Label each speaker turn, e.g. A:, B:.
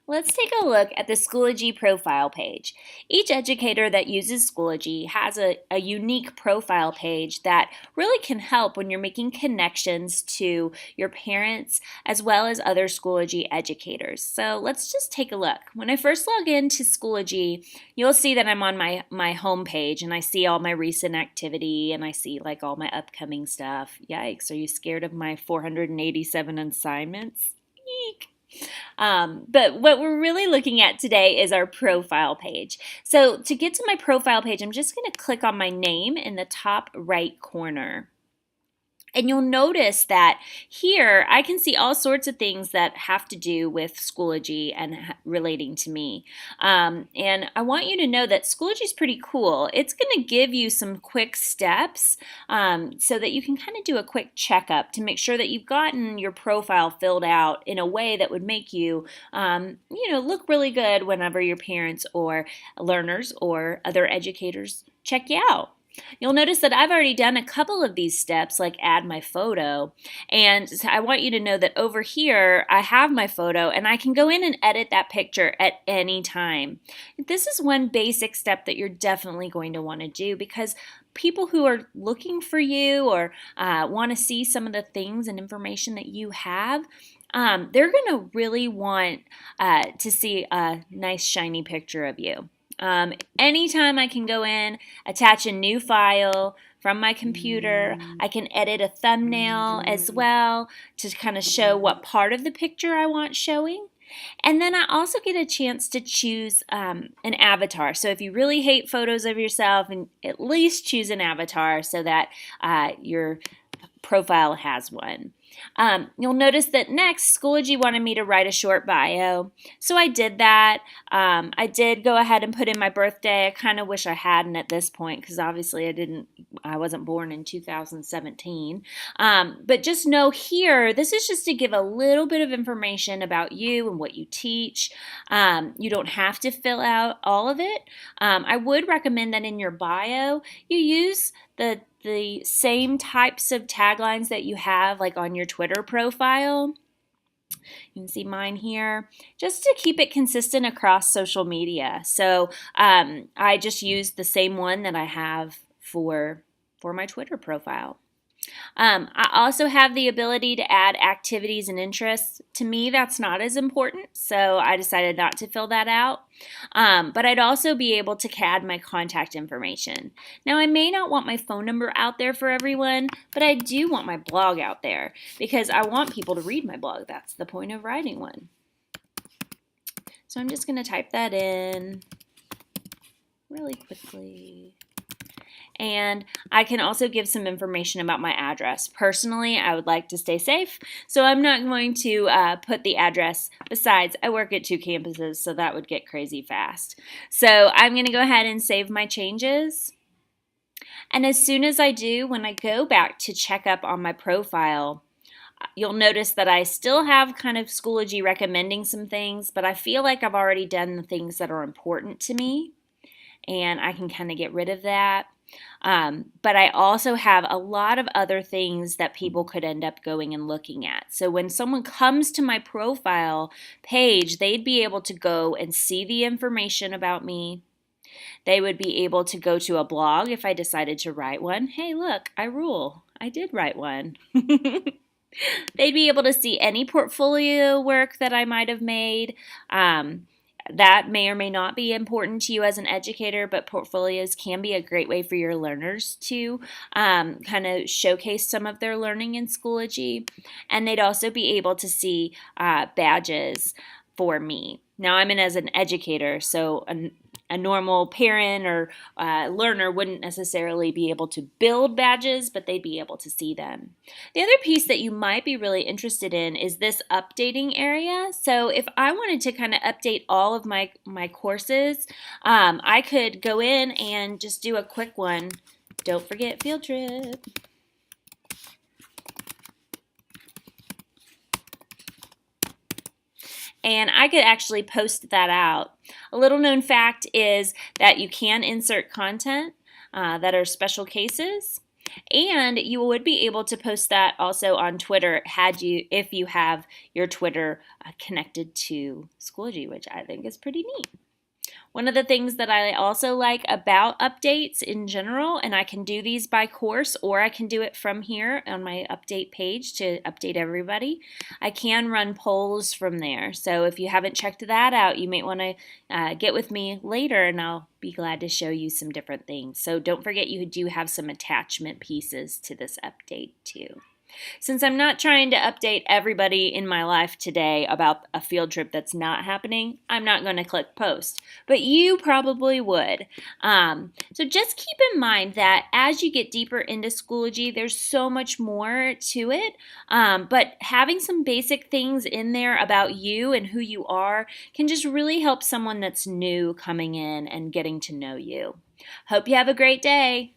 A: Let's take a look at the Schoology profile page. Each educator that uses Schoology has a unique profile page that really can help when you're making connections to your parents as well as other Schoology educators. So let's just take a look. When I first log into Schoology, you'll see that I'm on my home page and I see all my recent activity and I see like all my upcoming stuff. Yikes, are you scared of my 487 assignments? Eek. But what we're really looking at today is our profile page. So to get to my profile page, I'm just going to click on my name in the top right corner. And you'll notice that here I can see all sorts of things that have to do with Schoology and relating to me. And I want you to know that Schoology is pretty cool. It's going to give you some quick steps so that you can kind of do a quick checkup to make sure that you've gotten your profile filled out in a way that would make you, look really good whenever your parents or learners or other educators check you out. You'll notice that I've already done a couple of these steps, like add my photo, and I want you to know that over here I have my photo and I can go in and edit that picture at any time. This is one basic step that you're definitely going to want to do because people who are looking for you or want to see some of the things and information that you have, they're going to really want to see a nice shiny picture of you. Anytime I can go in, attach a new file from my computer, I can edit a thumbnail as well to kind of show what part of the picture I want showing. And then I also get a chance to choose an avatar. So if you really hate photos of yourself, and at least choose an avatar so that your profile has one. You'll notice that next, Schoology wanted me to write a short bio, so I did that. I did go ahead and put in my birthday. I kind of wish I hadn't at this point because obviously I wasn't born in 2017. But just know here, this is just to give a little bit of information about you and what you teach. You don't have to fill out all of it. I would recommend that in your bio, you use the same types of taglines that you have like on your Twitter profile. You can see mine here, just to keep it consistent across social media. So I just used the same one that I have for my Twitter profile. I also have the ability to add activities and interests. To me, that's not as important, so I decided not to fill that out. But I'd also be able to add my contact information. Now, I may not want my phone number out there for everyone, but I do want my blog out there because I want people to read my blog. That's the point of writing one. So I'm just going to type that in really quickly. And I can also give some information about my address. Personally, I would like to stay safe, so I'm not going to put the address. Besides, I work at 2 campuses, so that would get crazy fast. So I'm going to go ahead and save my changes. And as soon as I do, when I go back to check up on my profile, you'll notice that I still have kind of Schoology recommending some things, but I feel like I've already done the things that are important to me, and I can kind of get rid of that. But I also have a lot of other things that people could end up going and looking at. So when someone comes to my profile page, they'd be able to go and see the information about me. They would be able to go to a blog if I decided to write one. Hey, look, I rule. I did write one. They'd be able to see any portfolio work that I might have made. That may or may not be important to you as an educator, but portfolios can be a great way for your learners to kind of showcase some of their learning in Schoology. And they'd also be able to see badges for me. Now, I'm in as an educator, so a normal parent or learner wouldn't necessarily be able to build badges, but they'd be able to see them. The other piece that you might be really interested in is this updating area. So if I wanted to kind of update all of my courses, I could go in and just do a quick one. Don't forget field trip. And I could actually post that out. A little known fact is that you can insert content that are special cases. And you would be able to post that also on Twitter if you have your Twitter connected to Schoology, which I think is pretty neat. One of the things that I also like about updates in general, and I can do these by course or I can do it from here on my update page to update everybody, I can run polls from there. So if you haven't checked that out, you might want to get with me later and I'll be glad to show you some different things. So don't forget you do have some attachment pieces to this update too. Since I'm not trying to update everybody in my life today about a field trip that's not happening, I'm not going to click post, but you probably would. So just keep in mind that as you get deeper into Schoology, there's so much more to it, but having some basic things in there about you and who you are can just really help someone that's new coming in and getting to know you. Hope you have a great day.